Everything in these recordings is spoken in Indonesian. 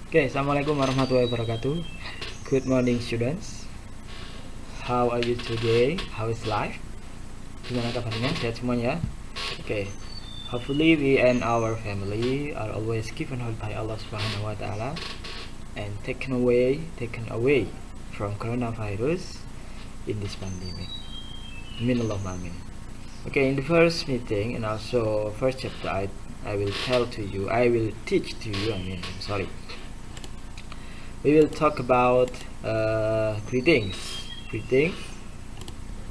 Oke, Assalamualaikum warahmatullahi wabarakatuh. Good morning students. How are you today? How is life? Gimana kabarnya? Sehat semuanya? Oke. Hopefully we and our family are always given hope by Allah Subhanahu wa taala and taken away from coronavirus in this pandemic. Amin Allahumma amin. Okay, in the first meeting and also first chapter I will teach to you, we will talk about greetings,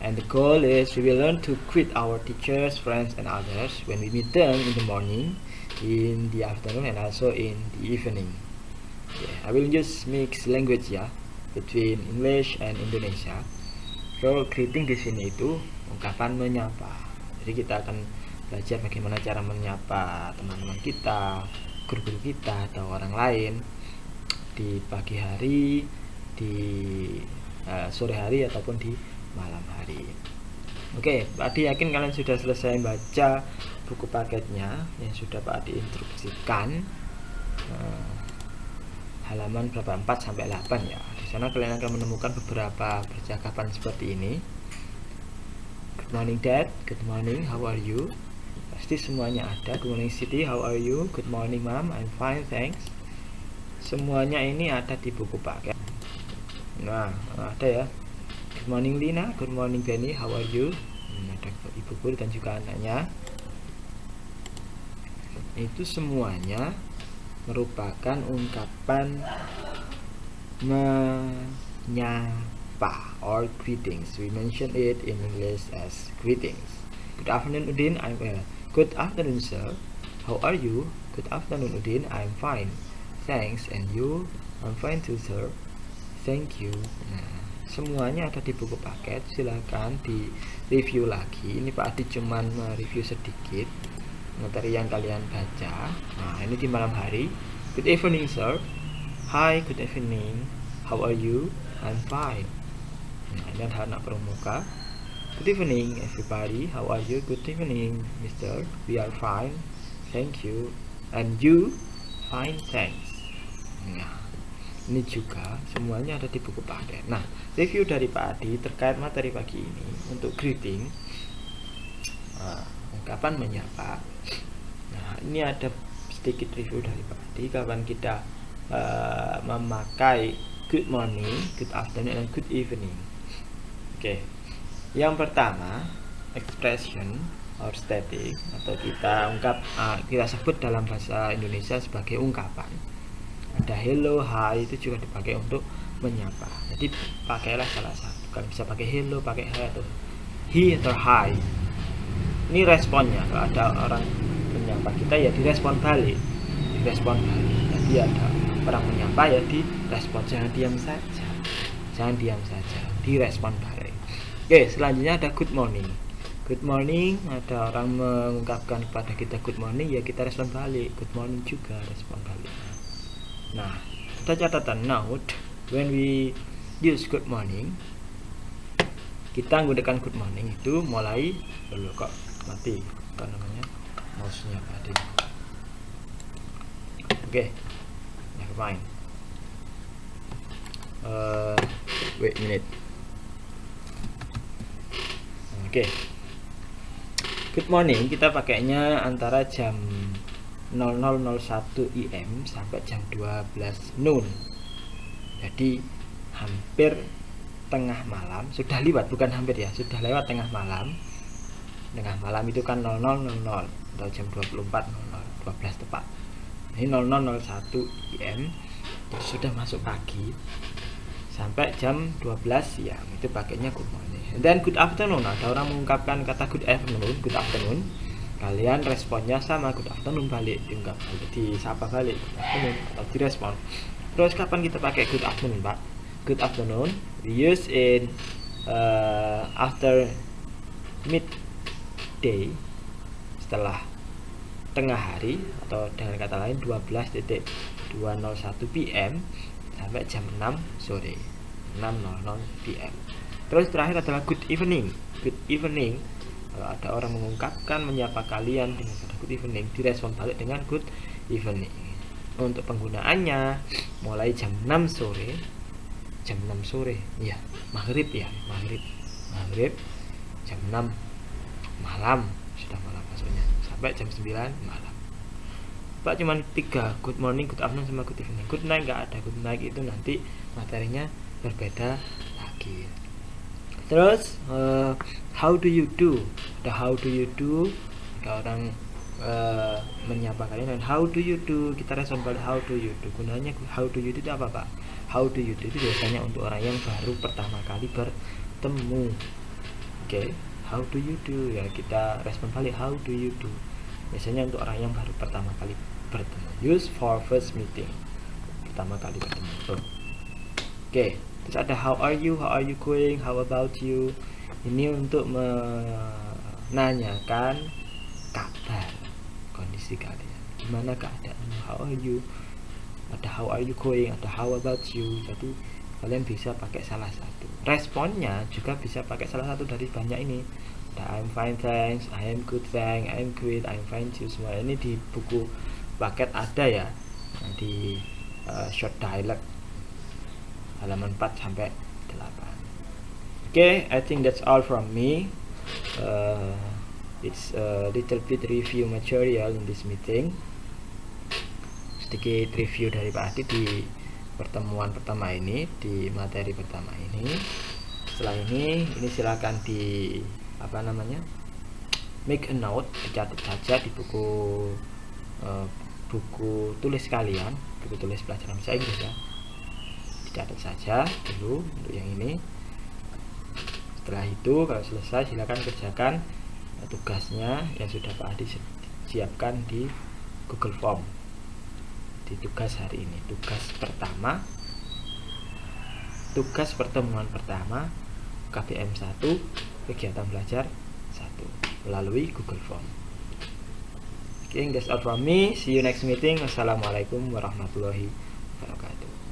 and the goal is we will learn to greet our teachers, friends, and others when we meet them in the morning, in the afternoon, and also in the evening. I will just mix language between English and Indonesia. So greeting di sini itu ungkapan menyapa. Jadi kita akan belajar bagaimana cara menyapa teman-teman kita, guru-guru kita, atau orang lain di pagi hari, di sore hari, ataupun di malam hari. Oke, Pak Adi yakin kalian sudah selesai baca buku paketnya yang sudah Pak Adi instruksikan, halaman berapa? 4 sampai 8 ya. Di sana kalian akan menemukan beberapa percakapan seperti ini. Good morning Dad, good morning, how are you? Pasti semuanya ada. Good morning Siti, how are you? Good morning Mom, I'm fine, thanks. Semuanya ini ada di buku paket. Nah, ada ya. Good morning Lina, good morning Benny, how are you? Ada ibu guru dan juga anaknya. Itu semuanya merupakan ungkapan menyapa or greetings. We mention it in English as greetings. Good afternoon Udin, good afternoon sir, how are you? Good afternoon Udin, I'm fine, thanks, and you? I'm fine too sir, thank you. Nah, semuanya ada di buku paket. Silahkan di review lagi. Ini Pak Adi cuman mereview sedikit materi yang kalian baca. Nah, ini di malam hari. Good evening sir, hi, good evening, how are you? I'm fine. Nah, ini ada anak pramuka. Good evening everybody, how are you? Good evening mister, we are fine, thank you, and you? Fine, thanks. Nah, ini juga semuanya ada di buku paket. Nah, review dari Pak Adi terkait materi pagi ini untuk greeting, ungkapan menyapa. Nah, ini ada sedikit review dari Pak Adi kapan kita memakai good morning, good afternoon, dan good evening. Oke. Yang pertama, expression or static, atau kita sebut dalam bahasa Indonesia sebagai ungkapan. Ada hello, hi, itu juga dipakai untuk menyapa. Jadi pakailah salah satu. Kalian bisa pakai hello, pakai hi, atau he atau hi. Ini responnya. Kalau ada orang menyapa kita ya direspon balik. Jadi ada orang menyapa ya direspon, jangan diam saja, direspon balik. Oke, selanjutnya ada good morning. Good morning, ada orang mengungkapkan kepada kita good morning, ya kita respon balik. Good morning juga, respon balik. Nah, ada catatan note, when we use good morning, kita menggunakan good morning itu mulai dulu kok mati mouse-nya tadi. Oke, never mind. Wait a minute. Oke. Good morning kita pakainya antara jam 00.01 IM sampai jam 12 noon. Jadi hampir tengah malam, sudah lewat, bukan hampir ya, sudah lewat tengah malam. Tengah malam itu kan 00.00 atau jam 24.00, 12 tepat. Ini 00.01 IM, terus sudah masuk pagi sampai jam 12 siang, itu pakainya good morning. Dan good afternoon, ada orang mengungkapkan kata good afternoon, kalian responnya sama good afternoon balik, disapa balik good afternoon atau direspon. Terus kapan kita pakai good afternoon, Pak? Good afternoon we use in after midday, setelah tengah hari, atau dengan kata lain 12.201 PM sampai jam 6 sore, 6.00 PM. Terus terakhir adalah good evening. Good evening, kalau ada orang mengungkapkan menyapa kalian dengan kata good evening, direspon balik dengan good evening. Untuk penggunaannya mulai jam 6 sore, ya, maghrib jam 6 malam, sudah malam maksudnya, sampai jam 9 malam. Pak cuman 3, good morning, good afternoon, sama good evening. Good night nggak ada. Good night itu nanti materinya berbeda lagi. Terus how do you do? Ada how do you do, jika orang menyapa kalian, dan how do you do, kita respon balik how do you do. Gunanya how do you do itu apa, Pak? How do you do itu biasanya untuk orang yang baru pertama kali bertemu. Oke, how do you do, ya kita respon balik how do you do. Biasanya untuk orang yang baru pertama kali bertemu. Use for first meeting, pertama kali bertemu. Oke, terus ada how are you going, how about you. Ini untuk menanyakan kabar, kondisi kalian, gimana keadaan, how are you. Ada how are you going, ada how about you. Jadi kalian bisa pakai salah satu. Responnya juga bisa pakai salah satu dari banyak ini. I'm fine thanks, I am good thanks, I am great, I am fine too. Semua ini di buku paket ada ya, di short dialog halaman 4 sampai 8. Okay, I think that's all from me. It's a little bit review material in this meeting. Sedikit review dari Pak Adi di pertemuan pertama ini, di materi pertama ini. Setelah ini silakan di make a note, dicatat saja di buku tulis kalian, buku tulis pelajaran bahasa Inggris ya, dicatat saja dulu untuk yang ini. Setelah itu kalau selesai silakan kerjakan tugasnya yang sudah Pak Adi siapkan di Google Form, di tugas hari ini. Tugas pertemuan pertama KBM 1, kegiatan belajar 1 melalui Google Form. Okay, that's all from me. See you next meeting. Wassalamualaikum warahmatullahi wabarakatuh.